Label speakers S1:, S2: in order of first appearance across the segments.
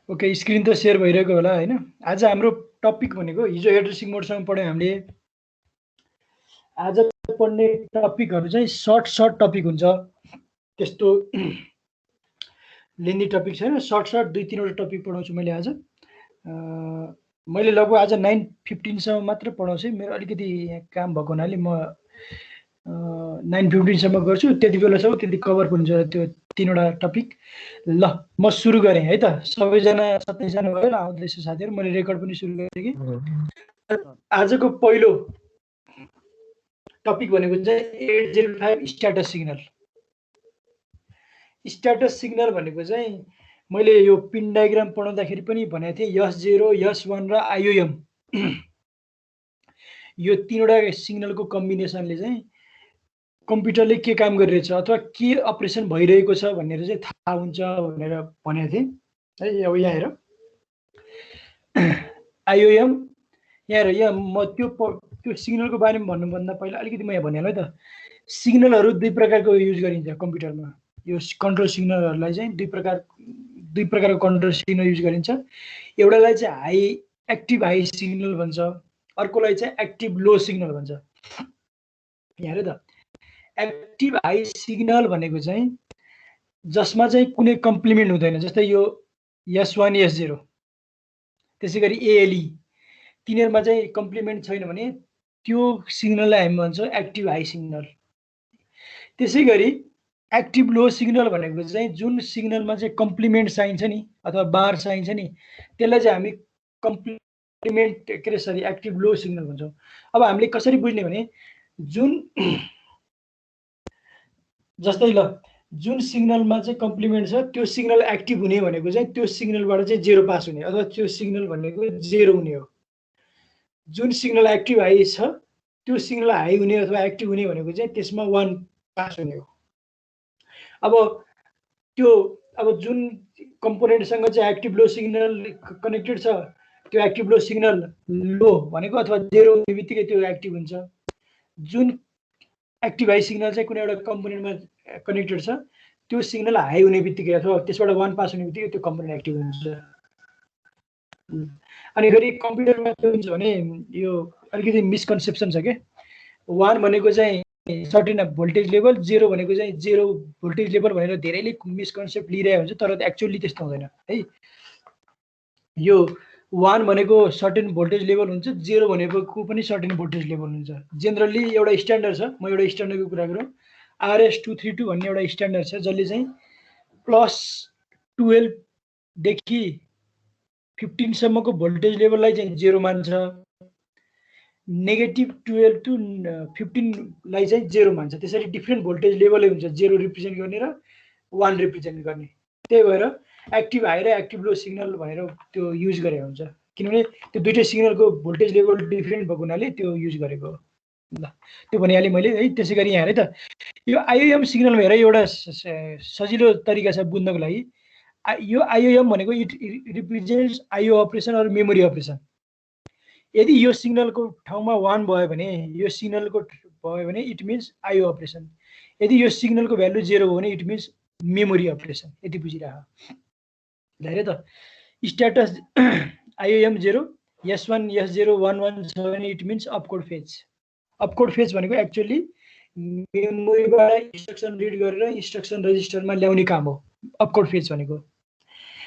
S1: Okay, screen त share भइरहेको होला हैन। आज हाम्रो टपिक भनेको हिजो एड्रेसिङ मोडसँग पढ्यौँ हामीले। आज पढ्ने टपिकहरू चाहिँ सर्ट टपिक हुन्छ। त्यस्तो लेन्दी टपिक छैन, सर्ट 2-3 वटा टपिक पढाउँछु मैले आज। मैले लगभग आज 9:15 मात्र पढाउँछु। मेरो अलिकति यहाँ काम भएको हुनाले म 9:15 गर्छु। त्यति बेलासम्म त्यति कभर हुन्छ त्यो 3वटा टपिक। ल म सुरु गरेँ है त। सबैजना 27जना भयो आउँदैछ साथीहरू। मैले रेकर्ड पनि सुरु गरेँ कि। आजको पहिलो टपिक भनेको चाहिँ 805 स्ट्याटस सिग्नल। स्ट्याटस सिग्नल भनेको चाहिँ मैले यो पिन डायग्राम पढाउँदाखेरि पनि भनेको थिएँ, S0, S1 र IOM यो 3वटा सिग्नलको कम्बिनेसनले चाहिँ कम्प्युटरले के काम गरिरहेछ अथवा के अपरेसन भइरहेको छ भनेर चाहिँ थाहा हुन्छ भनेर भनेको थिएँ है। अब यहाँ हेर IOM, यहाँ हेर, यहाँ म त्यो सिग्नलको बारेमा भन्नुभन्दा पहिला अलिकति म यहाँ भनिहालेँ है त। सिग्नलहरू दुई प्रकारको युज गरिन्छ कम्प्युटरमा। यो कन्ट्रोल सिग्नलहरूलाई चाहिँ दुई प्रकारको कन्ट्रोल सिग्नल युज गरिन्छ। एउटालाई चाहिँ एक्टिभ हाई सिग्नल भन्छ, अर्कोलाई चाहिँ एक्टिभ लो सिग्नल भन्छ। यहाँ हेर त, एक्टिभ हाई सिग्नल भनेको चाहिँ जसमा चाहिँ कुनै कम्प्लिमेन्ट हुँदैन, जस्तै यो S1, S0, त्यसै गरी ALE, तिनीहरूमा चाहिँ कम्प्लिमेन्ट छैन भने त्यो सिग्नललाई हामी भन्छौँ एक्टिभ हाई सिग्नल। त्यसै गरी एक्टिभ लो सिग्नल भनेको चाहिँ जुन सिग्नलमा चाहिँ कम्प्लिमेन्ट चाहिन्छ नि अथवा बार चाहिन्छ नि, त्यसलाई चाहिँ हामी कम्प्लिमेन्ट एक्टिभ लो सिग्नल भन्छौँ। अब हामीले कसरी बुझ्ने भने जुन जस्तै ल जुन सिग्नलमा चाहिँ कम्प्लिमेन्ट छ त्यो सिग्नल एक्टिभ हुने भनेको चाहिँ त्यो सिग्नलबाट चाहिँ 0 पास हुने अथवा त्यो सिग्नल भनेको 0 हुने हो। जुन सिग्नल एक्टिभ हाई छ त्यो सिग्नल हाई हुने अथवा एक्टिभ हुने भनेको चाहिँ त्यसमा 1 पास हुने हो। अब जुन कम्पोनेन्टसँग चाहिँ एक्टिभ लो सिग्नल कनेक्टेड छ त्यो एक्टिभ लो सिग्नल लो भनेको अथवा 0 हुने बित्तिकै त्यो एक्टिभ हुन्छ। जुन एक्टिभ हाई सिग्नल चाहिँ कुनै एउटा कम्पोनेन्टमा कनेक्टेड छ त्यो सिग्नल हाई हुने बित्तिकै अथवा त्यसबाट 1 पास हुने बित्तिकै त्यो कम्पोनेन्ट एक्टिभ हुन्छ। अनि फेरि कम्प्युटरमा के हुन्छ भने यो अलिकति मिसकन्सेप्सन छ के। 1 भनेको चाहिँ सर्टेन भोल्टेज लेभल, 0 भनेको चाहिँ 0 भोल्टेज लेभल भनेर धेरैले मिसकन्सेप्ट लिइरहेको हुन्छ, तर एक्चुअली त्यस्तो हुँदैन है। यो 1 भनेको सर्टेन भोल्टेज लेभल हुन्छ, 0 भनेको पनि सर्टेन भोल्टेज लेभल हुन्छ। जेनरली एउटा स्ट्यान्डर्ड छ, म एउटा स्ट्यान्डर्डको कुरा गरौँ, RS-232 भन्ने एउटा स्ट्यान्डर्ड छ जसले चाहिँ +12 देखि 15 सम्मको भोल्टेज लेभललाई चाहिँ 0 मान्छ, -12 to 15 लाई चाहिँ 0 मान्छ। त्यसरी डिफ्रेन्ट भोल्टेज लेभलै हुन्छ, 0 रिप्रेजेन्ट गर्ने र 1 रिप्रेजेन्ट गर्ने। त्यही भएर एक्टिभ हाई र एक्टिभ लो सिग्नल भनेर त्यो युज गरेको हुन्छ, किनभने त्यो दुईटै सिग्नलको भोल्टेज लेभल डिफ्रेन्ट भएको हुनाले त्यो युज गरेको हो। ल त्यो भनिहालेँ मैले है। त्यसै गरी यहाँ हेर त, यो IOM सिग्नलमा हेर एउटा सजिलो तरिका छ बुझ्नको लागि। यो IOM भनेको it represents IO operation or memory operation. यदि यो सिग्नलको ठाउँमा 1 भयो भने यो सिग्नलको भयो भने इट मिन्स IO अपरेसन। यदि यो सिग्नलको भ्यालु 0 हो भने इट मिन्स मेमोरी अपरेसन। यति बुझिराख। हेर त, स्ट्याटस IOM 0, S1, S0, 11 छ भने इट मिन्स अपकोड फेज। अपकोड फेज भनेको एक्चुअली मेमोरीबाट इन्स्ट्रक्सन रिड गरेर इन्स्ट्रक्सन रजिस्टरमा ल्याउने काम हो अपकोड फेज भनेको।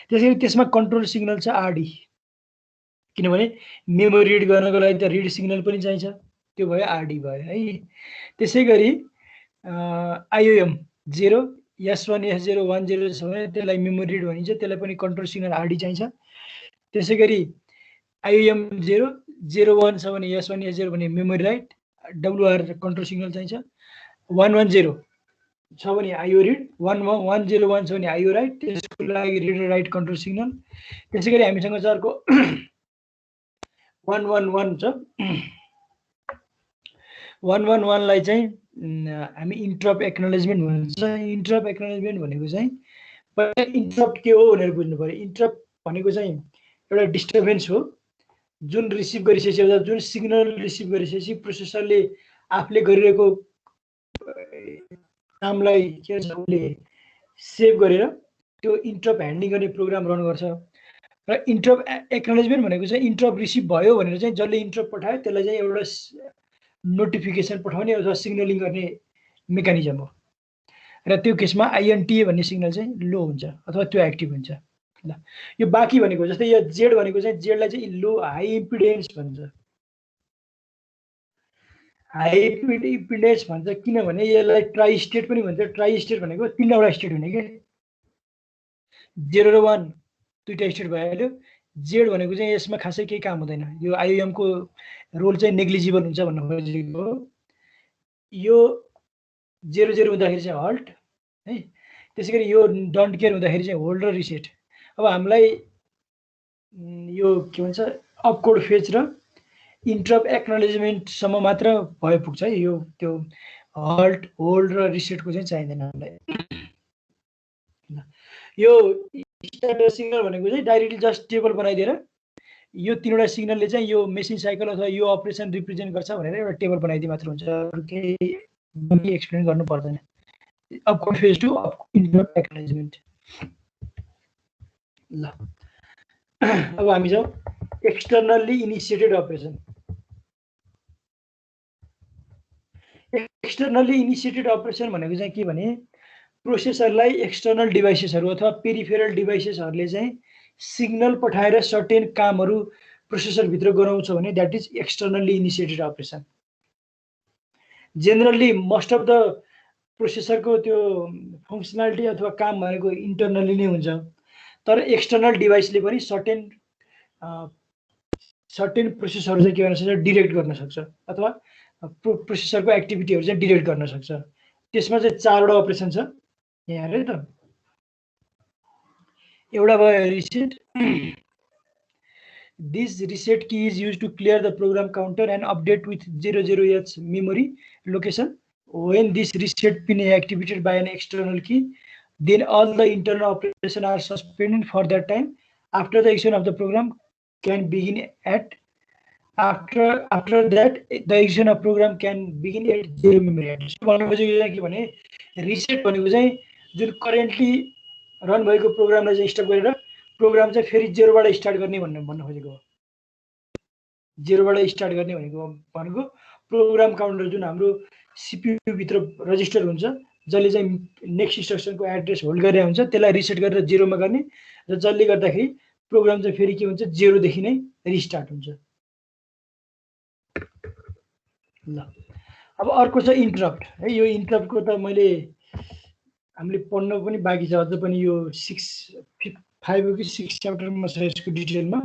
S1: त्यसैले त्यसमा कन्ट्रोल सिग्नल छ RD, किनभने मेमोरी रिड गर्नको लागि त रिड सिग्नल पनि चाहिन्छ, त्यो भयो RD भयो है। त्यसै गरी IOM 0, S1, S0, 10 छ भने त्यसलाई मेमोरी रिड भनिन्छ, त्यसलाई पनि कन्ट्रोल सिग्नल RD चाहिन्छ। त्यसै गरी IOM 0, 01 छ भने S1, S0 भने memory write, WR control signal चाहिन्छ। 110 छ भने IO रिड, 101 छ भने IO राइट, त्यसको लागि रिड र राइट कन्ट्रोल सिग्नल। त्यसै गरी हामीसँग छ अर्को 111 छ। 111 लाई चाहिँ हामी इन्टरप्ट एक्नोलेजमेन्ट भन्छ। इन्टरप्ट एक्नोलेजमेन्ट भनेको चाहिँ पहिला इन्टरप्ट के हो भनेर बुझ्नु पर्यो। इन्टरप्ट भनेको चाहिँ एउटा डिस्टर्बेन्स हो जुन रिसिभ गरिसकेपछि अथवा जुन सिग्नल रिसिभ गरिसकेपछि प्रोसेसरले आफूले गरिरहेको कामलाई के छ उसले सेभ गरेर त्यो इन्टरप्ट ह्यान्डलिङ गर्ने प्रोग्राम रन गर्छ। र इन्टरप्ट एक्नोलेजमेन्ट भनेको चाहिँ इन्टरप्ट रिसिभ भयो भनेर चाहिँ जसले इन्टरप्ट पठायो त्यसलाई चाहिँ एउटा नोटिफिकेसन पठाउने अथवा सिग्नलिङ गर्ने मेकानिजम हो। र त्यो केसमा आइएनटिए भन्ने सिग्नल चाहिँ लो हुन्छ अथवा त्यो एक्टिभ हुन्छ। ल यो बाँकी भनेको जस्तै यो जेड भनेको चाहिँ जेडलाई चाहिँ लो हाई इम्पिडेन्स भन्छ। हाई इम्पिडेन्स भन्छ किनभने यसलाई ट्राई स्टेट पनि भन्छ। ट्राई स्टेट भनेको 3वटा स्टेट हुने के 0 र 1 दुईटा स्टेट भइहाल्यो। जेड भनेको चाहिँ यसमा खासै केही काम हुँदैन। यो आइओएम को रोल चाहिँ नेग्लिजिबल हुन्छ भन्नु खोजेको हो। यो 0 हुँदाखेरि चाहिँ हल्ट है, त्यसैगरी यो डन्ट केयर हुँदाखेरि चाहिँ होल्ड र रिसेट। अब हामीलाई यो के भन्छ अपकोड फेज र इन्टरप्ट एक्नोलेजमेन्टसम्म मात्र भए पुग्छ है। यो त्यो हल्ट होल्ड र रिसेटको चाहिँ चाहिँदैन हामीलाई। यो स्ट्यान्डर्ड सिग्नल भनेको चाहिँ डाइरेक्टली जस्ट टेबल बनाइदिएर यो 3वटा सिग्नलले चाहिँ यो मेसिन साइकल अथवा यो अपरेसन रिप्रेजेन्ट गर्छ भनेर एउटा टेबल बनाइदिए मात्र हुन्छ। केही एक्सप्लेन गर्नु पर्दैन। अपकोड फेज टु इन्टरप्ट एक्नोलेजमेन्ट। ल अब हामी जाउँ externally initiated operation. Externally initiated operation भनेको चाहिँ के भने प्रोसेसरलाई एक्सटर्नल डिभाइसेसहरू अथवा पेरिफेरल डिभाइसेसहरूले चाहिँ सिग्नल पठाएर सर्टेन कामहरू प्रोसेसरभित्र गराउँछ भने that is externally initiated operation. Generally most of the प्रोसेसरको त्यो फङ्सनालिटी अथवा काम भनेको इन्टर्नली नै हुन्छ। तर एक्सटर्नल डिभाइसले पनि सर्टेन प्रोसेसहरू चाहिँ के गर्न सक्छ डिरेक्ट गर्न सक्छ अथवा प्रोसेसरको एक्टिभिटीहरू चाहिँ डिरेक्ट गर्न सक्छ। त्यसमा चाहिँ 4वटा अपरेसन छ यहाँ हेर त। एउटा भयो reset. This reset key is use to clear the program counter and update with 00H memory location. When this reset pin is activated by an external key, then all the internal operations are suspended for that time. After the execution of the program can begin at after that the execution of program can begin at 0 memory address. भनेको के भने reset भनेको चाहिँ जुन currently run भएको प्रोग्रामलाई चाहिँ stop गरेर programme चाहिँ फेरि 0बाट स्टार्ट गर्ने भन्नु खोजेको हो। 0बाट स्टार्ट गर्ने भनेको प्रोग्राम काउन्टर जुन हाम्रो सीपीयू भित्र रजिस्टर हुन्छ जसले चाहिँ नेक्स्ट इन्स्ट्रक्सनको एड्रेस होल्ड गरेर हुन्छ त्यसलाई रिसेट गरेर 0मा गर्ने र जसले गर्दाखेरि प्रोग्राम चाहिँ फेरि के हुन्छ 0 देखि नै रिस्टार्ट हुन्छ। ल अब अर्को छ इन्टरप्ट है। यो इन्टरप्टको त मैले हामीले पढ्न पनि बाँकी छ अझ पनि यो 5 कि 6 च्याप्टरमा छ यसको डिटेलमा।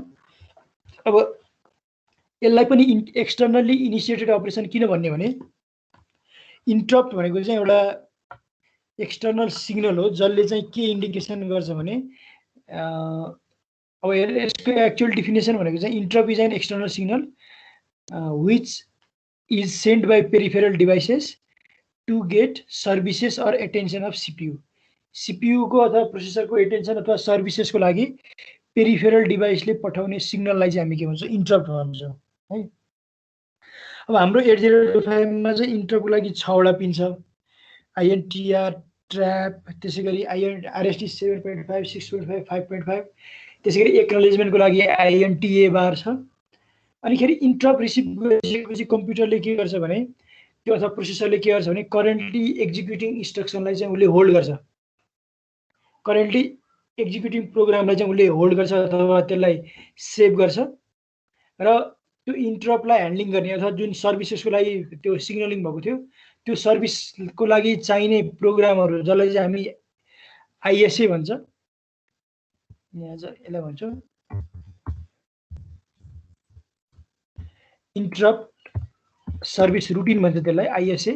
S1: अब यसलाई पनि एक्सटर्नल्ली इनिसिएटेड अपरेसन किन भन्ने भने इन्टरप्ट भनेको चाहिँ एउटा एक्सटर्नल सिग्नल हो जसले चाहिँ के इन्डिकेसन गर्छ भने अब यसको एक्चुअल डिफिनेसन भनेको चाहिँ interrupt is an external signal which is send by peripheral devices to get services or attention of CPU. सिपियूको अथवा प्रोसेसरको एटेन्सन अथवा सर्भिसेसको लागि पेरिफेरल डिभाइसले पठाउने सिग्नललाई चाहिँ हामी के भन्छौँ इन्टरप्ट भन्छौँ है। अब हाम्रो 8085मा चाहिँ इन्टरप्टको लागि 6वटा पिन छ। आइएनटिआर, ट्र्याप, त्यसै गरी आरएसटी 7.5, 6.5, 5.5, त्यसै गरी एक्नोलेजमेन्टको लागि आइएनटिए बार छ। अनिखेरि इन्टरप्ट रिसिभ गरिसकेपछि कम्प्युटरले के गर्छ भने त्यो अथवा प्रोसेसरले के गर्छ भने करेन्टली एक्जिक्युटिङ इन्स्ट्रक्सनलाई चाहिँ उसले होल्ड गर्छ। करेन्टली एक्जिक्युटिङ प्रोग्रामलाई चाहिँ उसले होल्ड गर्छ अथवा त्यसलाई सेभ गर्छ र त्यो इन्टरप्टलाई ह्यान्डलिङ गर्ने अथवा जुन सर्भिसेसको लागि त्यो सिग्नलिङ भएको थियो त्यो सर्भिसको लागि चाहिने प्रोग्रामहरू जसलाई चाहिँ हामी आइएसए भन्छ, यहाँ चाहिँ यसलाई भन्छौँ इन्टरप्ट सर्भिस रुटिन भन्छ त्यसलाई आइएसए।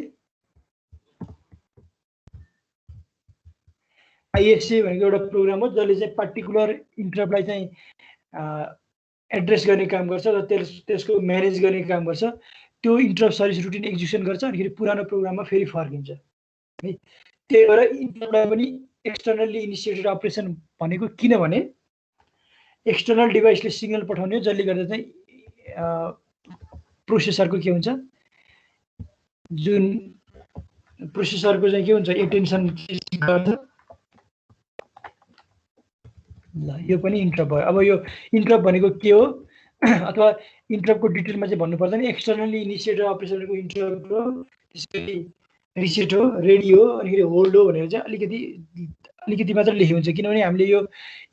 S1: आइएसए भनेको एउटा प्रोग्राम हो जसले चाहिँ पार्टिकुलर इन्टरप्टलाई चाहिँ एड्रेस गर्ने काम गर्छ र त्यसको म्यानेज गर्ने काम गर्छ। त्यो इन्टरप्ट सर्भिस रुटिन एक्जिक्युसन गर्छ अनि फेरि पुरानो प्रोग्राममा फेरि फर्किन्छ है। त्यही भएर इन्टरप्टलाई पनि एक्सटर्नल्ली इनिसिएटेड अपरेसन भनेको किनभने एक्सटर्नल डिभाइसले सिग्नल पठाउने जसले गर्दा चाहिँ प्रोसेसरको के हुन्छ जुन प्रोसेसरको चाहिँ के हुन्छ एटेन्सन गर्छ ल यो पनि इन्टरप्ट भयो। अब यो इन्टरप्ट भनेको के हो अथवा इन्टरप्टको डिटेलमा चाहिँ भन्नु पर्दैन। एक्सटर्नली इनिसिएटेड अपरेसनको इन्टरप्ट हो, त्यसपछि रिसेट हो, रेडी हो, अनि होल्ड हो भनेर चाहिँ अलिकति मात्र लेख्यो हुन्छ, किनभने हामीले यो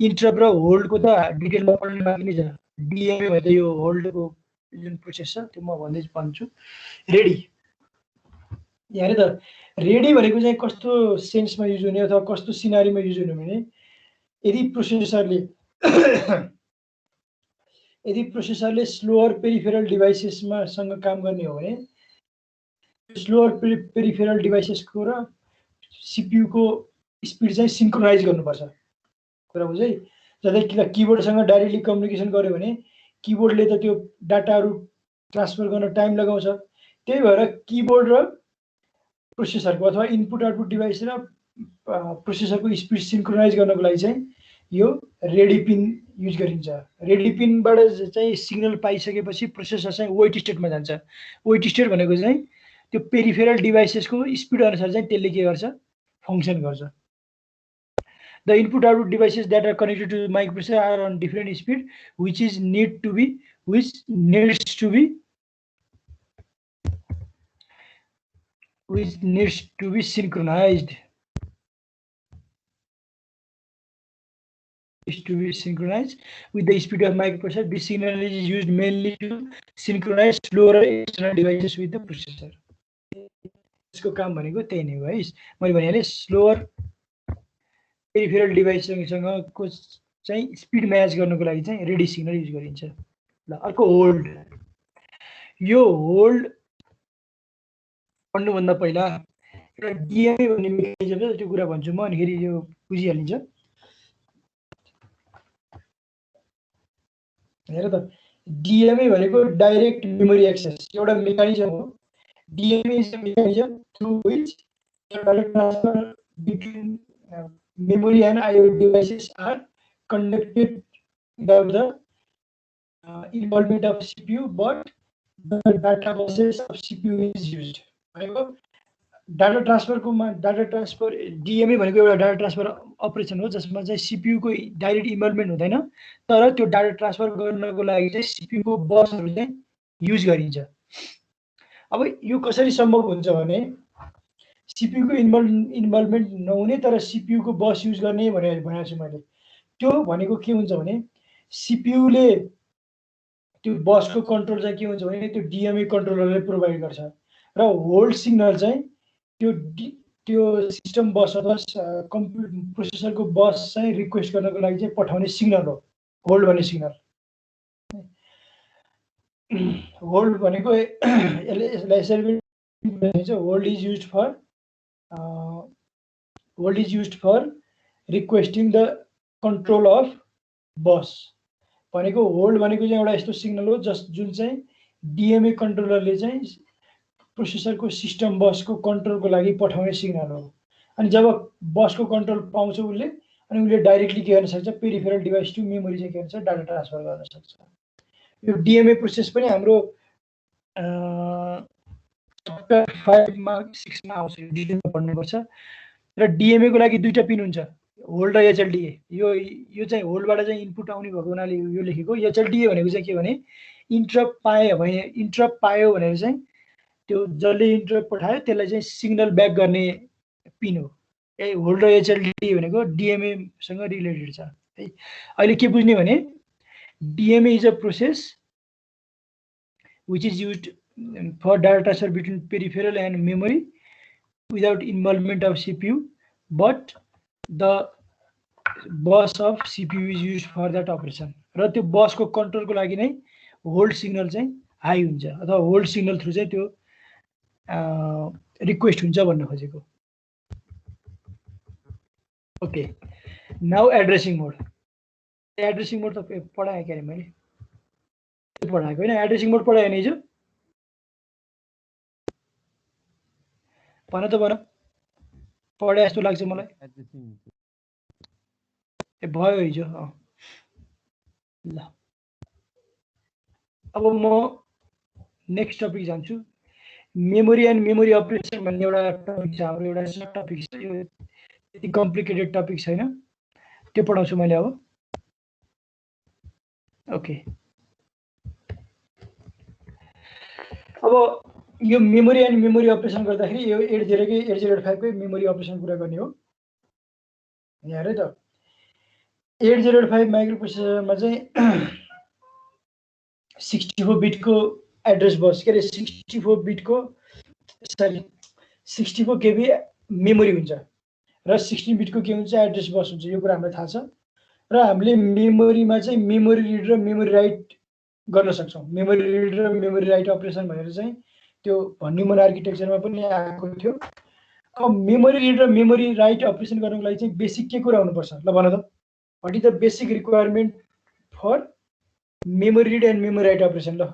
S1: इन्टरप्ट र होल्डको त डिटेलमा पढ्ने बाँकी नै छ। डिएमए भन्दा यो होल्डको जुन प्रोसेस छ त्यो म भन्छु। रेडी यहाँ त रेडी भनेको चाहिँ कस्तो सेन्समा युज हुने अथवा कस्तो सिनारीमा युज हुने भने यदि प्रोसेसरले स्लोअर पेरिफेरल डिभाइसेसमा सँग काम गर्ने हो भने स्लोअर पेरिफेरल डिभाइसेसको र सिपियुको स्पिड चाहिँ सिन्क्रोनाइज गर्नुपर्छ। कुरा बुझ्दै? जस्तै किबोर्डसँग डाइरेक्टली कम्युनिकेसन गर्यो भने किबोर्डले त त्यो डाटाहरू ट्रान्सफर गर्न टाइम लगाउँछ। त्यही भएर किबोर्ड र प्रोसेसरको अथवा इनपुट आउटपुट डिभाइस र प्रोसेसरको स्पिड सिन्क्रोनाइज गर्नको लागि चाहिँ यो रेडी पिन युज गरिन्छ। रेडी पिनबाट चाहिँ सिग्नल पाइसकेपछि प्रोसेसर चाहिँ वेट स्टेटमा जान्छ। वेट स्टेट भनेको चाहिँ त्यो पेरिफेरल डिभाइसेसको स्पिड अनुसार चाहिँ त्यसले के गर्छ, फङ्सन गर्छ। The input output devices that are connected to the microprocessor are on different speed, which needs to be synchronized. With the speed of microprocessor. This signal is used mainly to synchronize slower external devices with the processor. यसको काम भनेको त्यही नै हो है। मैले भनिहालेँ slower peripheral डिभाइससँगको चाहिँ स्पिड म्याच गर्नको लागि चाहिँ रेडी सिग्नल युज गरिन्छ। ल अर्को होल्ड। यो होल्ड पढ्नुभन्दा पहिला एउटा डिएमए भन्ने मेकानिजम छ, त्यो कुरा भन्छु म, अनि फेरि यो बुझिहालिन्छ। हेर त डिएमए भनेको डाइरेक्ट मेमोरी एक्सेस एउटा मेकानिजम हो। DMA is a mechanism through which the data transfer between memory and IO devices are conducted without the involvement of CPU, but the data process of CPU is used. Data transfer DMA भनेको एउटा data transfer operation हो जसमा चाहिँ सिपियुको direct involvement हुँदैन, तर त्यो data transfer गर्नको लागि चाहिँ सिपियुको बसहरू चाहिँ युज गरिन्छ। अब यो कसरी सम्भव हुन्छ भने सिपियुको इन्भल्भमेन्ट नहुने तर सिपियुको बस युज गर्ने भनेको छु मैले। त्यो भनेको के हुन्छ भने सिपियुले त्यो बसको कन्ट्रोल चाहिँ के हुन्छ भने त्यो डिएमए कन्ट्रोलरले प्रोभाइड गर्छ र होल्ड सिग्नल चाहिँ त्यो सिस्टम बस अथवा प्रोसेसरको बस चाहिँ रिक्वेस्ट गर्नको लागि चाहिँ पठाउने सिग्नल हो होल्ड भन्ने सिग्नल। होल्ड भनेको hold is used for requesting the control of bus भनेको होल्ड भनेको चाहिँ एउटा यस्तो सिग्नल हो जुन चाहिँ डिएमए कन्ट्रोलरले चाहिँ प्रोसेसरको सिस्टम बसको कन्ट्रोलको लागि पठाउने सिग्नल हो। अनि जब बसको कन्ट्रोल पाउँछ उसले अनि उसले डाइरेक्टली के गर्न सक्छ, पेरिफेरल डिभाइस टु मेमोरी चाहिँ के हुन्छ, डाटा ट्रान्सफर गर्न सक्छ। यो डिएमए प्रोसेस पनि हाम्रो च्याप्टर 5 मा 6 मा आउँछ, यो डिटेलमा पढ्नुपर्छ। र डिएमए को लागि दुईटा पिन हुन्छ, होल्ड र एचएलडीए। यो चाहिँ होल्डबाट चाहिँ इनपुट आउने भएको हुनाले यो लेखेको। एचएलडीए भनेको चाहिँ के भने इन्टरप्ट पायो भनेर चाहिँ त्यो जसले इन्टरप्ट पठायो त्यसलाई चाहिँ सिग्नल ब्याक गर्ने पिन हो। होल्ड र एचएलडीए भनेको डिएमए सँग रिलेटेड छ है। अहिले के बुझ्ने भने DMA is a process which is used for data transfer between peripheral and memory without involvement of CPU, but the bus of CPU is used for that operation. र त्यो बस को कन्ट्रोल को लागि नै होल्ड सिग्नल चाहिँ high हुन्छ अथवा hold signal through चाहिँ त्यो रिक्वेस्ट हुन्छ भन्न खोजेको। ओके, नाउ एड्रेसिङ मोड। एड्रेसिङ मोड त पढाएँ के अरे मैले, पढाएको होइन। एड्रेसिङ मोड पढाएँ नि हिजो, भन त भन, पढे जस्तो लाग्छ मलाई। ए भयो हिजो। ल अब म नेक्स्ट टपिक जान्छु। मेमोरी एन्ड मेमोरी अपरेसन भन्ने एउटा टपिक छ हाम्रो, एउटा सब टपिक छ। यो त्यति कम्प्लिकेटेड टपिक छैन, त्यो पढाउँछु मैले अब। ओके, अब यो मेमोरी एन्ड मेमोरी अपरेसन गर्दाखेरि यो 80 कै 8085 कै मेमोरी अपरेसन कुरा गर्ने हो यहाँ हेर त। 8085 माइक्रो प्रोसेसरमा चाहिँ 64 बिटको एड्रेस बस के अरे 64 बिटको सरी 64 केबी मेमोरी हुन्छ र 16 बिटको के हुन्छ एड्रेस बस हुन्छ, यो कुरा हामीलाई थाहा छ। र हामीले मेमोरीमा चाहिँ मेमोरी रिड र मेमोरी राइट गर्न सक्छौँ। मेमोरी रिड र मेमोरी राइट अपरेसन भनेर चाहिँ त्यो भन्ने मन आर्किटेक्चरमा पनि आएको थियो। अब मेमोरी रिड र मेमोरी राइट अपरेसन गर्नको लागि चाहिँ बेसिक के कुरा हुनुपर्छ ल भन त, what is the basic requirement for memory read and memory write operation? ल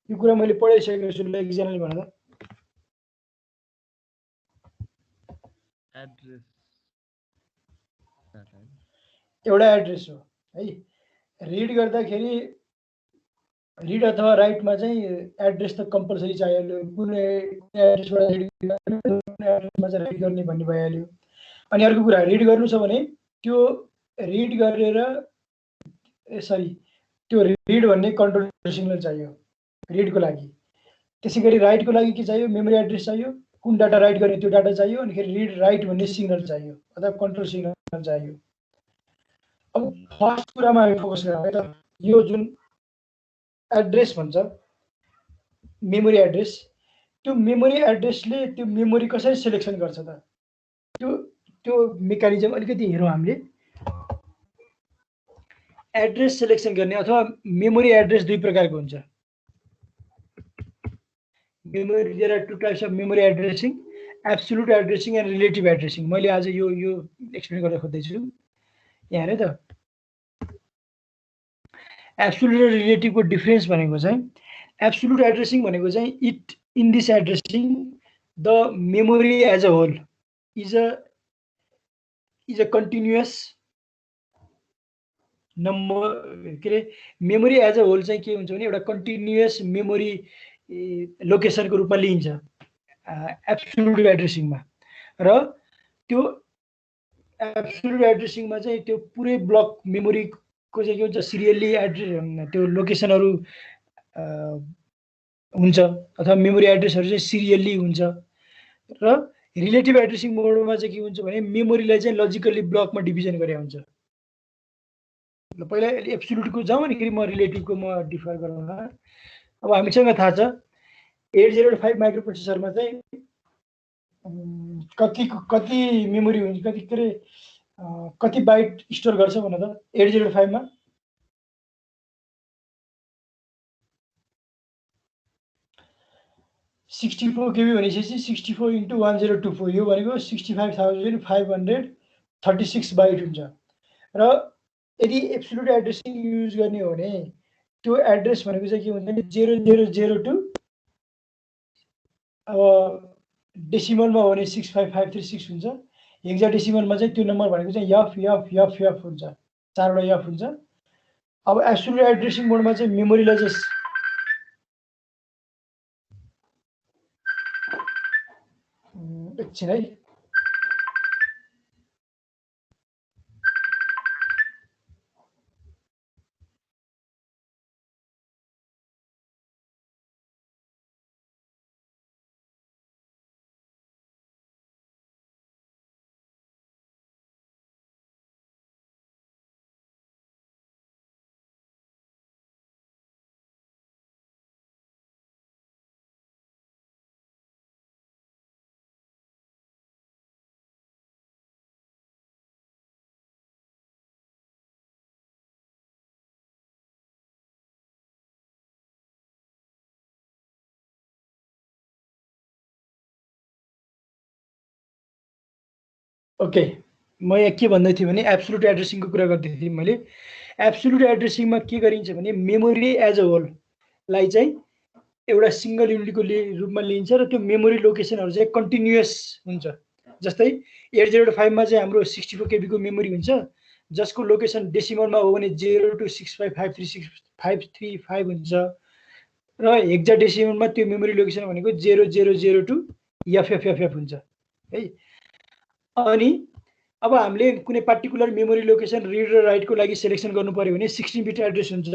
S1: यो कुरा मैले पढाइसकेको छु, ल एकजनाले भन त।
S2: एड्रेस
S1: एउटा एड्रेस हो है। रिड गर्दाखेरि रिड अथवा राइटमा चाहिँ एड्रेस त कम्पलसरी चाहिहाल्यो, कुनै एड्रेसबाट रिड कुनै एड्रेसमा चाहिँ राइट गर्ने भन्ने भइहाल्यो। अनि अर्को कुरा, रिड गर्नु छ भने त्यो रिड गरेर सरी त्यो रिड भन्ने कन्ट्रोल सिग्नल चाहियो रिडको लागि। त्यसै गरी राइटको लागि के चाहियो, मेमोरी एड्रेस चाहियो, कुन डाटा राइट गर्ने त्यो डाटा चाहियो, अनि फेरि रिड राइट भन्ने सिग्नल चाहियो अथवा कन्ट्रोल सिग्नल चाहियो। अब फर्स्ट कुरामा हामी फोकस गरौँ त, यो जुन एड्रेस भन्छ मेमोरी एड्रेस, त्यो मेमोरी एड्रेसले त्यो मेमोरी कसरी सिलेक्सन गर्छ त, त्यो त्यो मेकानिजम अलिकति हेरौँ हामीले। एड्रेस सिलेक्सन गर्ने अथवा मेमोरी एड्रेस दुई प्रकारको हुन्छ। Memory there are two types of memory addressing, absolute addressing and relative addressing. मैले आज यो एक्सप्लेन गर्न खोज्दैछु यहाँ हेर त। एब्सोल्युट र रिलेटिभको डिफरेन्स भनेको चाहिँ, एब्सोल्युट एड्रेसिङ भनेको चाहिँ it in this addressing the memory as a whole is a continuous number, के अरे मेमोरी एज अ होल चाहिँ के हुन्छ भने एउटा कन्टिन्युअस मेमोरी लोकेसनको रूपमा लिइन्छ एब्सोल्युट एड्रेसिङमा। र त्यो एब्सोल्युट एड्रेसिङमा चाहिँ त्यो पुरै ब्लक मेमोरीको चाहिँ के हुन्छ सिरियल्ली एड्रेस त्यो लोकेसनहरू हुन्छ अथवा मेमोरी एड्रेसहरू चाहिँ सिरियल्ली हुन्छ। र रिलेटिभ एड्रेसिङ मोडमा चाहिँ के हुन्छ भने मेमोरीलाई चाहिँ लजिकल्ली ब्लकमा डिभिजन गरे हुन्छ। ल पहिला एब्सोल्युटको जाउँ अनि फेरि म रिलेटिभको म डिफर गराउँला। अब हामीसँग थाहा छ 8085 माइक्रो प्रोसेसरमा चाहिँ कति मेमोरी हुन्छ, कति के अरे कति बाइट स्टोर गर्छ भन त 8085 मा? 64 केबी भनेपछि 64 × 1024, यो भनेको 65,536 बाइट हुन्छ। र यदि एब्सोल्युट एड्रेसिङ युज गर्ने हो भने त्यो एड्रेस भनेको चाहिँ के हुन्छ भने 0002, अब डेसिमलमा हो भने 65536 हुन्छ, हेक्साडेसिमलमा चाहिँ त्यो नम्बर भनेको चाहिँ FFFF हुन्छ, 4वटा F हुन्छ। अब एब्सोल्युट एड्रेसिङ मोडमा चाहिँ मेमोरीलाई चाहिँ एकछिन है, ओके। म यहाँ के भन्दै थिएँ भने एब्सोल्युट एड्रेसिङको कुरा गर्दै थिएँ मैले। एब्सोल्युट एड्रेसिङमा के गरिन्छ भने मेमोरी एज अ होललाई चाहिँ एउटा सिङ्गल युनिटको रूपमा लिइन्छ र त्यो मेमोरी लोकेसनहरू चाहिँ कन्टिन्युअस हुन्छ। जस्तै 8085 मा चाहिँ हाम्रो 64 केबीको मेमोरी हुन्छ, जसको लोकेसन डेसिमलमा हो भने 0 to 65536 हुन्छ, र हेक्साडेसिमलमा त्यो मेमोरी लोकेसन भनेको 0002 FFFF हुन्छ है। अनि अब हामीले कुनै पार्टिकुलर मेमोरी लोकेसन रिड र राइटको लागि सेलेक्सन गर्नु पर्यो भने 16 बिट एड्रेस हुन्छ।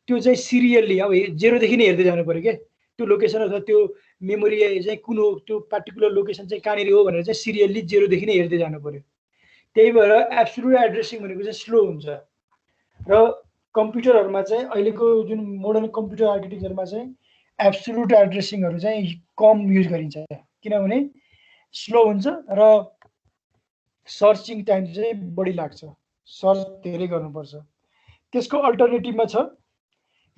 S1: त्यो चाहिँ सिरियल्ली अब 0 देखि नै हेर्दै जानु पर्यो के त्यो लोकेसन अथवा त्यो मेमोरी चाहिँ कुन हो त्यो पार्टिकुलर लोकेसन चाहिँ कहाँनिर हो भनेर चाहिँ सिरियल्ली 0 देखि नै हेर्दै जानु पर्यो। त्यही भएर एब्सोल्युट एड्रेसिङ भनेको चाहिँ स्लो हुन्छ र कम्प्युटरहरुमा चाहिँ अहिलेको जुन मोडर्न कम्प्युटर आर्किटेक्चरमा चाहिँ एब्सोल्युट एड्रेसिङहरु चाहिँ कम युज गरिन्छ किनभने स्लो हुन्छ र सर्चिङ टाइम चाहिँ बढी लाग्छ, सर्च धेरै गर्नुपर्छ। त्यसको अल्टरनेटिभमा छ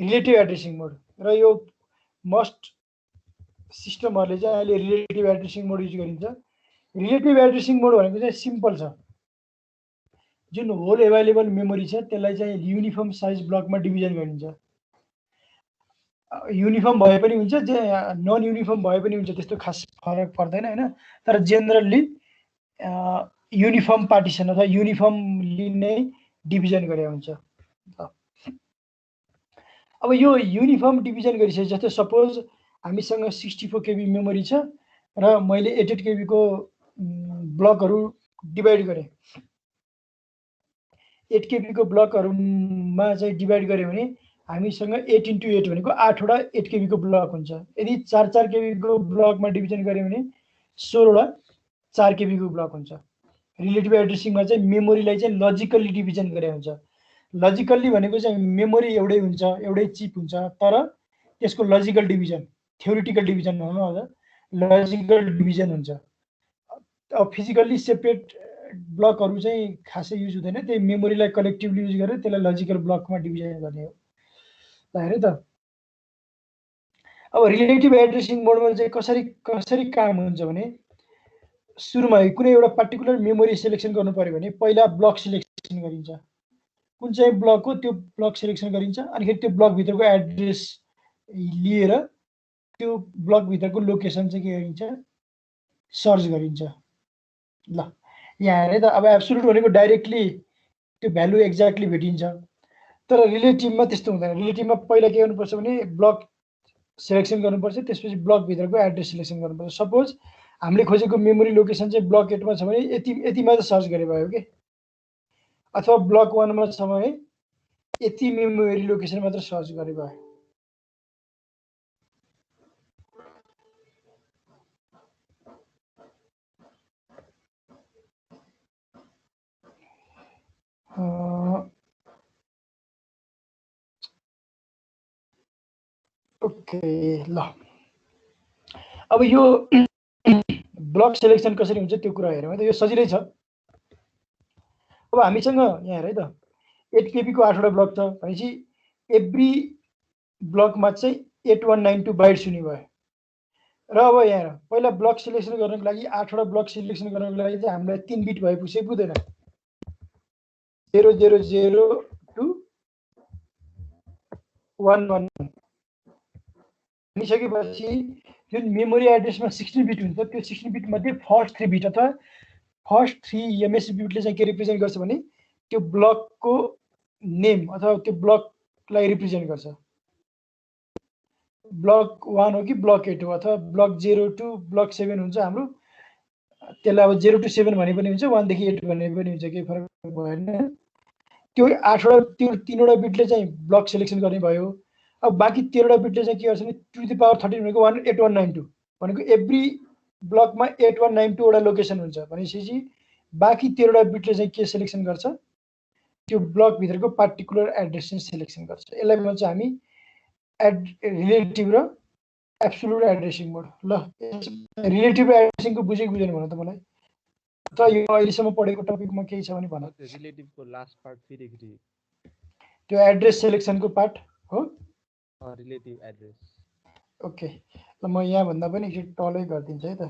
S1: रिलेटिभ एड्रेसिङ मोड र यो मोस्ट सिस्टमहरुले चाहिँ अहिले रिलेटिभ एड्रेसिङ मोड युज गरिन्छ। रिलेटिभ एड्रेसिङ मोड भनेको चाहिँ सिम्पल छ, जुन होल एभाइलेबल मेमोरी छ त्यसलाई चाहिँ युनिफर्म साइज ब्लकमा डिभिजन गरिन्छ। युनिफर्म भए पनि हुन्छ, नन युनिफर्म भए पनि हुन्छ, त्यस्तो खास फरक पर्दैन हैन। तर जेनरली युनिफर्म पार्टिसन अथवा युनिफर्मली नै डिभिजन गरे हुन्छ। अब यो युनिफर्म डिभिजन गरिसके जस्तै सपोज हामीसँग 64 केबी मेमोरी छ र मैले 88 केबी को ब्लकहरु डिभाइड गरे। 8 केबी को ब्लकहरुमा चाहिँ डिभाइड गरे भने हामीसँग 8 × 8 भनेको 8 वटा 8 केबी को ब्लक हुन्छ। यदि 4 केबी को ब्लकमा डिभिजन गरे भने 16 वटा 4 केबी को ब्लक हुन्छ। रिलेटिभ एड्रेसिङमा चाहिँ मेमोरीलाई चाहिँ लजिकल्ली डिभिजन गरे हुन्छ। लजिकल्ली भनेको चाहिँ मेमोरी एउटै हुन्छ, एउटै चिप हुन्छ, तर त्यसको लजिकल डिभिजन, थ्योरेटिकल डिभिजन भनौँ न, लजिकल डिभिजन हुन्छ। अब फिजिकल्ली सेपरेट ब्लकहरु चाहिँ खासै युज हुँदैन, त्यही मेमोरीलाई कलेक्टिभली युज गरेर त्यसलाई लजिकल ब्लकमा डिभिजन गर्ने हो। ल हेर्नु त, अब रिलेटिभ एड्रेसिङ मोडमा चाहिँ कसरी काम हुन्छ भने सुरुमा कुनै एउटा पार्टिकुलर मेमोरी सेलेक्सन गर्नु पर्यो भने पहिला ब्लक सिलेक्सन गरिन्छ, कुन चाहिँ ब्लक हो त्यो ब्लक सिलेक्सन गरिन्छ, अनि त्यो ब्लक भित्रको एड्रेस लिएर त्यो ब्लक भित्रको लोकेसन चाहिँ के गरिन्छ, सर्च गरिन्छ। ल यहाँ हेरे त, अब एब्सोल्युट भनेको डाइरेक्टली त्यो भ्यालु एक्ज्याक्टली भेटिन्छ, तर रिलेटिभमा त्यस्तो हुँदैन। रिलेटिभमा पहिला के गर्नुपर्छ भने ब्लक सेलेक्सन गर्नुपर्छ, त्यसपछि ब्लक भित्रको एड्रेस सेलेक्सन गर्नुपर्छ। सपोज हामीले खोजेको मेमोरी लोकेसन चाहिँ ब्लक 8 मा छ भने यति मात्र सर्च गरे भयो के, अथवा ब्लक 1 मा छ भने यति मेमोरी लोकेसन मात्र सर्च गरे भयो। ओके ल, अब यो ब्लक सेलेक्सन कसरी हुन्छ त्यो कुरा हेरौँ है त। यो सजिलै छ। अब हामीसँग यहाँ हेर है त, 8 केबी को 8 वटा ब्लक छ भनेपछि एभ्री ब्लकमा चाहिँ 8192 बाइट्स हुने भयो। र अब यहाँ हेर, पहिला ब्लक सिलेक्सन गर्नको लागि 8 वटा ब्लक सिलेक्सन गर्नको लागि चाहिँ हामीलाई 3 बिट भएपछि पुग्दैन, 000 to 111 भनिसकेपछि जुन मेमोरी एड्रेसमा 16 बिट हुन्छ त्यो 16 बिट मध्ये फर्स्ट 3 बिट अथवा फर्स्ट 3 एमएससी बिटले चाहिँ के रिप्रेजेन्ट गर्छ भने त्यो ब्लकको नेम अथवा त्यो ब्लकलाई रिप्रेजेन्ट गर्छ। ब्लक 1 हो कि ब्लक 8 हो अथवा ब्लक 0 to ब्लक 7 हुन्छ हाम्रो, त्यसलाई अब 0 to 7 भने पनि हुन्छ, 1 देखि 8 भने पनि हुन्छ, केही फरक भएन। त्यो 8 वटा त्यो 3 वटा बिटले चाहिँ ब्लक सेलेक्सन गर्ने भयो। अब बाँकी 13 वटा बिटले चाहिँ के गर्छ भने 2 to the power 13 भनेको 8192 भनेको एभ्री ब्लकमा 8192 वटा लोकेसन हुन्छ भनेपछि बाँकी 13 वटा बिटले चाहिँ के सेलेक्सन गर्छ, त्यो ब्लक भित्रको पार्टिकुलर एड्रेस चाहिँ सेलेक्सन गर्छ। यसलाई भन्छ हामी रिलेटिभ र एब्सोल्युट एड्रेसिङ मोड। ल रिलेटिभ एड्रेसिङको बुझेको बुझेन भन त मलाई, त यो अहिलेसम्म पढेको टपिकमा केही छ भने भन।
S2: रिलेटिभको लास्ट पार्ट फेरि एकचोटि,
S1: त्यो एड्रेस सेलेक्सनको पार्ट हो,
S2: रिलेटिभ एड्रेस।
S1: ओके ल म यहाँ भन्दा पनि एकचोटि टलै गरिदिन्छु है त,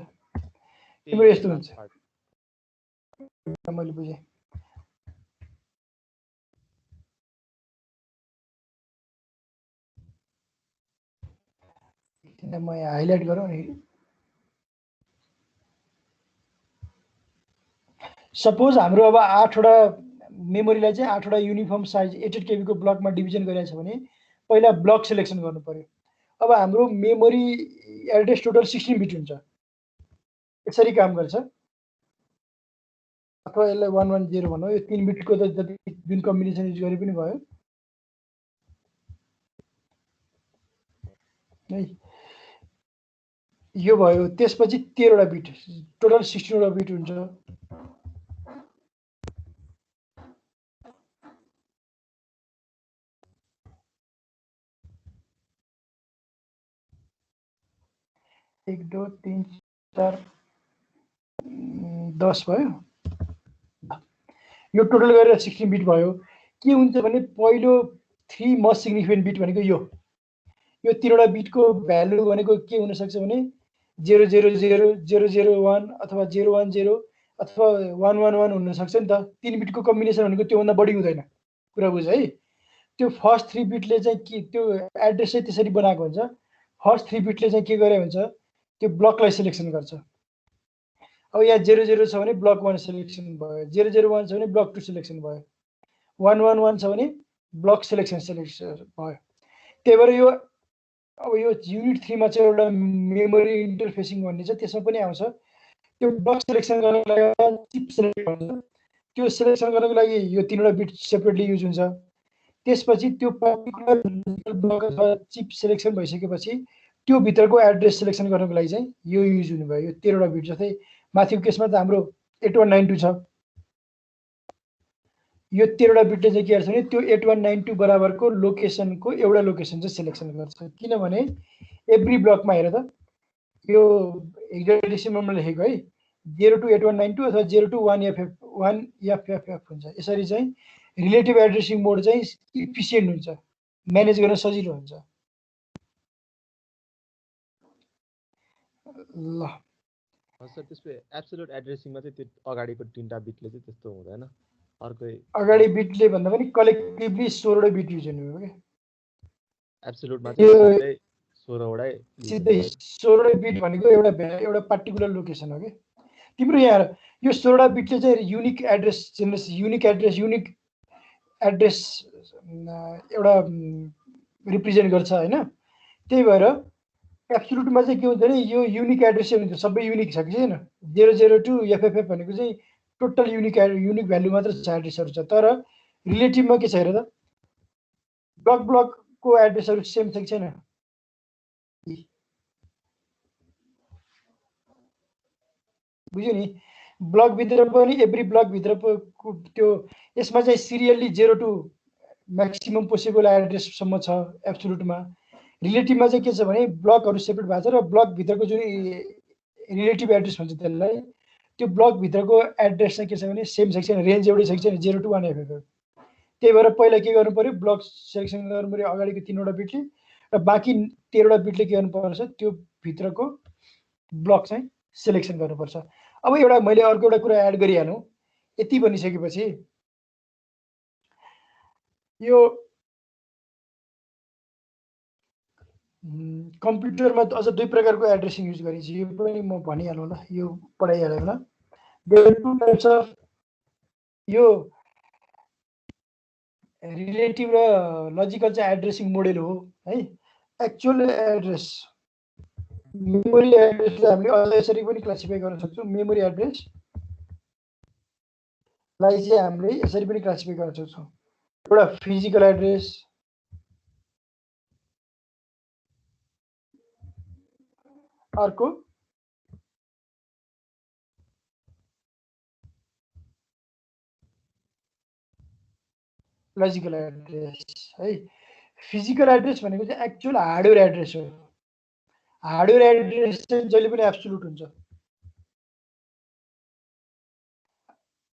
S1: तिम्रो यस्तो हुन्छ, मैले बुझेँ। म यहाँ हाइलाइट गरौँ नि। सपोज हाम्रो अब 8 वटा मेमोरीलाई चाहिँ 8 वटा युनिफर्म साइज 88 केबी को ब्लकमा डिभिजन गरिएको छ भने पहिला ब्लक सेलेक्सन गर्नु पर्यो। अब हाम्रो मेमोरी एड्रेस टोटल 16 बिट हुन्छ। यसरी काम गर्छ। अथवा यसलाई 110 भनौँ, यो 3 बिटको त जति जुन कम्बिनेसन युज गरे पनि भयो है। यो भयो, त्यसपछि 13 वटा बिट, टोटल 16 वटा बिट हुन्छ। एक दो तीन चार 10 भयो। यो टोटल गरेर 16 बिट भयो। के हुन्छ भने पहिलो 3 मोस्ट सिग्निफिकेन्ट बिट भनेको यो 3वटा बिटको भ्यालु भनेको के हुन सक्छ भने 000 001 अथवा 010 अथवा 111 हुन सक्छ नि त। 3 बिटको कम्बिनेसन भनेको त्योभन्दा बढी हुँदैन। कुरा बुझ है। त्यो फर्स्ट 3 बिटले चाहिँ के त्यो एड्रेस चाहिँ त्यसरी बनाएको हुन्छ। फर्स्ट 3 बिटले चाहिँ के गरे हुन्छ, त्यो ब्लकलाई सिलेक्सन गर्छ। अब यहाँ 00 छ भने ब्लक 1 सिलेक्सन भयो, 001 छ भने ब्लक 2 सिलेक्सन भयो, 111 छ भने ब्लक सेलेक्सन भयो। त्यही भएर यो अब यो युनिट 3 मा चाहिँ एउटा मेमोरी इन्टरफेसिङ भन्ने छ, त्यसमा पनि आउँछ। त्यो ब्लक सेलेक्सन गर्नको लागि चिप सेलेक्ट भन्छ। त्यो सेलेक्सन गर्नको लागि यो 3वटा बिट सेपरेटली युज हुन्छ। त्यसपछि त्यो पर्टिकुलर ब्लक अथवा चिप सेलेक्सन भइसकेपछि त्यो भित्रको एड्रेस सेलेक्सन गर्नको लागि चाहिँ यो युज हुनुभयो, यो 13वटा बिट। जस्तै माथिको केसमा त हाम्रो 8192 छ। यो 13वटा बिटले चाहिँ के गर्छ भने त्यो 8192 बराबरको लोकेसनको एउटा लोकेसन चाहिँ सिलेक्सन गर्छ। किनभने एभ्री ब्लकमा हेर त यो हेक्साडेसिमलमा लेखेको है 028192 अथवा 021FF हुन्छ। यसरी चाहिँ रिलेटिभ एड्रेसिङ मोड चाहिँ इफिसियन्ट हुन्छ, म्यानेज गर्न सजिलो हुन्छ। ल
S2: सर त्यसको एब्सोल्युट एड्रेसिङमा चाहिँ त्यो अगाडिको 3टा बिटले चाहिँ त्यस्तो हुँदैन। अर्कै
S1: अगाडि बिटले भन्दा पनि कलेक्टिभली 16 बिट युज हुनुभयो के।
S2: एब्सोल्युटमा चाहिँ सिधै 16 वटै
S1: सिधै 16 बिट भनेको एउटा पार्टिकुलर लोकेसन हो के। तिम्रो यहाँ यो 16 बिटले चाहिँ युनिक एड्रेस एउटा रिप्रेजेन्ट गर्छ हैन। त्यही भएर एब्सोल्युटमा चाहिँ के हुन्छ भने यो युनिक एड्रेस हुन्छ, सबै युनिक छ कि छैन। 002 FFF भनेको चाहिँ टोटल युनिक भ्यालु मात्र छ, एड्रेसहरू छ। तर रिलेटिभमा के छ हेर त, ब्लकको एड्रेसहरू सेम छ कि छैन। बुझ्यो नि। ब्लकभित्र पनि एभ्री ब्लकभित्र त्यो यसमा चाहिँ सिरियल्ली 02 म्याक्सिमम पोसिबल एड्रेससम्म छ एब्सोल्युटमा। रिलेटिभमा चाहिँ के छ भने ब्लकहरू सेपरेट भएको छ र ब्लकभित्रको जुन रिलेटिभ एड्रेस भन्छ त्यसलाई, त्यो ब्लकभित्रको एड्रेस चाहिँ के छ भने सेम छ कि छैन, रेन्ज एउटै छ कि छैन, 0 to 1 FFF। त्यही भएर पहिला के गर्नु पर्यो, ब्लक सेलेक्सन गर्नु पर्यो अगाडिको 3वटा बिटले, र बाँकी 13वटा बिटले के गर्नुपर्छ, त्यो भित्रको ब्लक चाहिँ सेलेक्सन गर्नुपर्छ। अब एउटा मैले अर्को एउटा कुरा एड गरिहालौँ। यति भनिसकेपछि यो कम्प्युटरमा अझ 2 प्रकारको एड्रेसिङ युज गरिन्छ। यो पनि म भनिहालौँ ल, यो पढाइहालौँ ल। देयर आर 2 टाइप्स अफ यो रिलेटिभ र लजिकल चाहिँ एड्रेसिङ मोडेल हो है। एक्चुअल एड्रेस, मेमोरी एड्रेसलाई हामीले अझ यसरी पनि क्लासिफाई गर्न सक्छौँ। मेमोरी एड्रेसलाई चाहिँ हामीले यसरी पनि क्लासिफाई गर्न सक्छौँ। एउटा फिजिकल एड्रेस, अर्को लजिकल एड्रेस है। फिजिकल एड्रेस भनेको चाहिँ एक्चुअल हार्डवेयर एड्रेस हो। हार्डवेयर एड्रेस चाहिँ जहिले पनि एब्सोल्युट हुन्छ।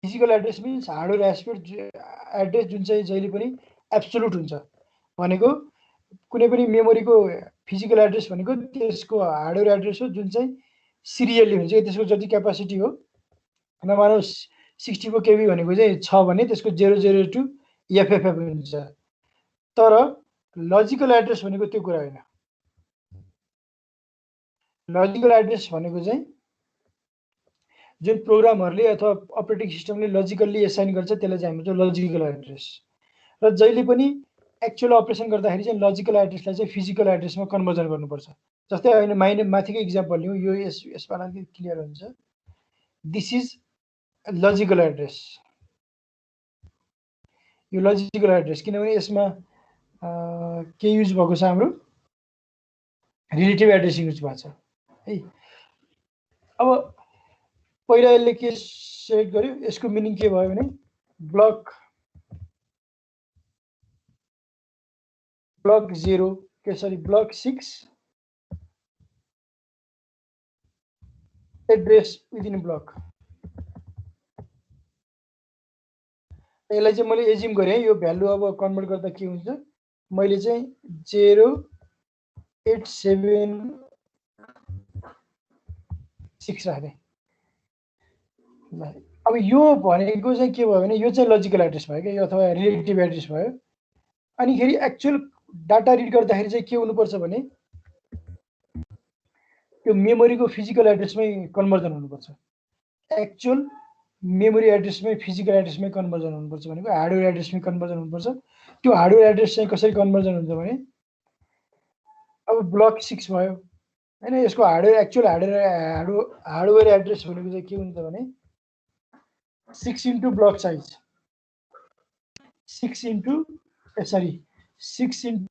S1: Physical address means hardware address जुन चाहिँ जहिले पनि एब्सोल्युट हुन्छ। भनेको कुनै पनि मेमोरीको फिजिकल एड्रेस भनेको त्यसको हार्डवेयर एड्रेस हो जुन चाहिँ सिरियल्ली हुन्छ। त्यसको जति क्यापासिटी हो, मानौ 64 KB भनेको चाहिँ छ भने त्यसको 002 FFF हुन्छ। तर लजिकल एड्रेस भनेको त्यो कुरा होइन। लजिकल एड्रेस भनेको चाहिँ जुन प्रोग्रामहरूले अथवा अपरेटिङ सिस्टमले लजिकल्ली एसाइन गर्छ त्यसलाई चाहिँ हाम्रो लजिकल एड्रेस। र जहिले पनि एक्चुअल अपरेसन गर्दाखेरि चाहिँ लजिकल एड्रेसलाई चाहिँ फिजिकल एड्रेसमा कन्भर्जन गर्नुपर्छ। जस्तै अहिले माथिको इक्जाम्पल लिउँ, यो यसबाट क्लियर हुन्छ। दिस इज लजिकल एड्रेस, यो लजिकल एड्रेस, किनभने यसमा के युज भएको छ, हाम्रो रिलेटिभ एड्रेसिङ युज भएको छ है। अब पहिला यसले के सेट गर्यो, यसको मिनिङ के भयो भने ब्लक 0 के sorry block 6 address within block. यसलाई चाहिँ मैले एजिम गरेँ, यो भ्यालु अब कन्भर्ट गर्दा के हुन्छ, मैले चाहिँ 087 राखेँ। ल अब यो भनेको चाहिँ के भयो भने यो चाहिँ लजिकल एड्रेस भयो क्या, यो अथवा रिलेटिभ एड्रेस भयो। अनिखेरि एक्चुअल डाटा रिड गर्दाखेरि चाहिँ के हुनुपर्छ भने त्यो मेमोरीको फिजिकल एड्रेसमै कन्भर्जन हुनुपर्छ। एक्चुअल मेमोरी एड्रेसमै फिजिकल एड्रेसमै कन्भर्जन हुनुपर्छ भनेको हार्डवेयर एड्रेसमै कन्भर्जन हुनुपर्छ। त्यो हार्डवेयर एड्रेस चाहिँ कसरी कन्भर्जन हुन्छ भने अब ब्लक 6 भयो हैन, यसको एक्चुअल हार्डवेयर एड्रेस भनेको चाहिँ के हुन्छ भने 6 into block size 6 into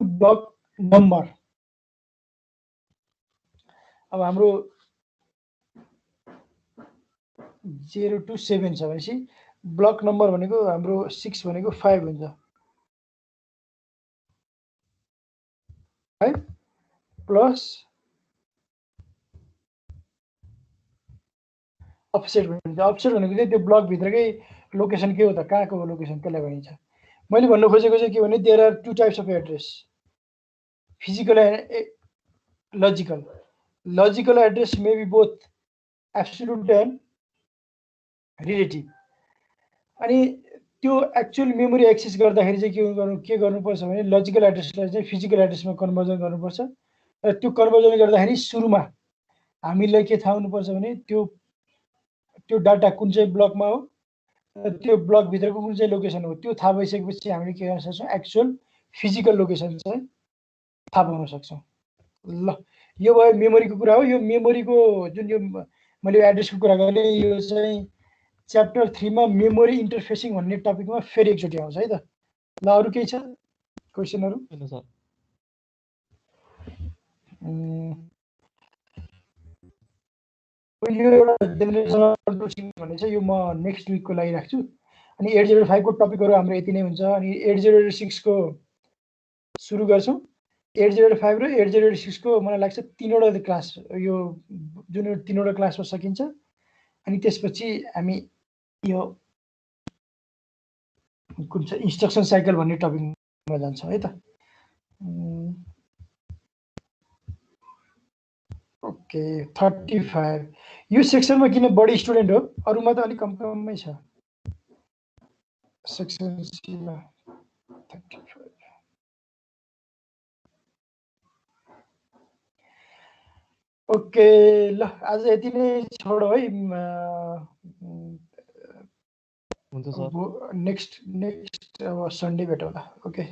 S1: block number. अब हाम्रो 0 to 7 छ भनेपछि ब्लक नम्बर भनेको हाम्रो 6 भनेको 5 हुन्छ, 5 प्लस अफसेट भनिन्छ। अफसेट भनेको चाहिँ त्यो ब्लक भित्रकै लोकेसन के हो त, कहाँको लोकेसन, त्यसलाई भनिन्छ। मैले भन्नु खोजेको चाहिँ के भने there are two types of address, physical and logical. Logical address may be both absolute and relative. अनि त्यो एक्चुअल मेमोरी एक्सेस गर्दाखेरि चाहिँ के गर्नुपर्छ भने लजिकल एड्रेसलाई चाहिँ फिजिकल एड्रेसमा कन्भर्जन गर्नुपर्छ। र त्यो कन्भर्जन गर्दाखेरि सुरुमा हामीलाई के थाहा हुनुपर्छ भने त्यो डाटा कुन चाहिँ ब्लकमा हो, त्यो ब्लकभित्रको कुन चाहिँ लोकेसन हो, त्यो थाहा भइसकेपछि हामीले के गर्न सक्छौँ, एक्चुअल फिजिकल लोकेसन चाहिँ थाहा पाउन सक्छौँ। ल यो भयो मेमोरीको कुरा हो। यो मेमोरीको जुन यो मैले एड्रेसको कुरा गरेँ, यो चाहिँ च्याप्टर 3 मा मेमोरी इन्टरफेसिङ भन्ने टपिकमा फेरि एकचोटि आउँछ है त। ल अरू केही छ क्वेसनहरू? यो एउटा जेनेरेसनल कंट्रोल भन्ने छ, यो म नेक्स्ट विकको लागि राख्छु। अनि 805 को टपिकहरू हाम्रो यति नै हुन्छ। अनि 8086 को सुरु गर्छौँ। 8085 र 8086 को मलाई लाग्छ 3वटा क्लास, यो जुन 3वटा क्लासमा सकिन्छ। अनि त्यसपछि हामी यो कुन चाहिँ इन्स्ट्रक्सन साइकल भन्ने टपिकमा जान्छौँ है त। ओके 35 यो सेक्सनमा किन बढी स्टुडेन्ट हो, अरूमा त अलिक कमै छ। सेक्सन सीमा 35। ओके ल आज यति नै छोडो है।
S2: हुन्छ सर,
S1: नेक्स्ट अब सन्डे भेटौँला। ओके।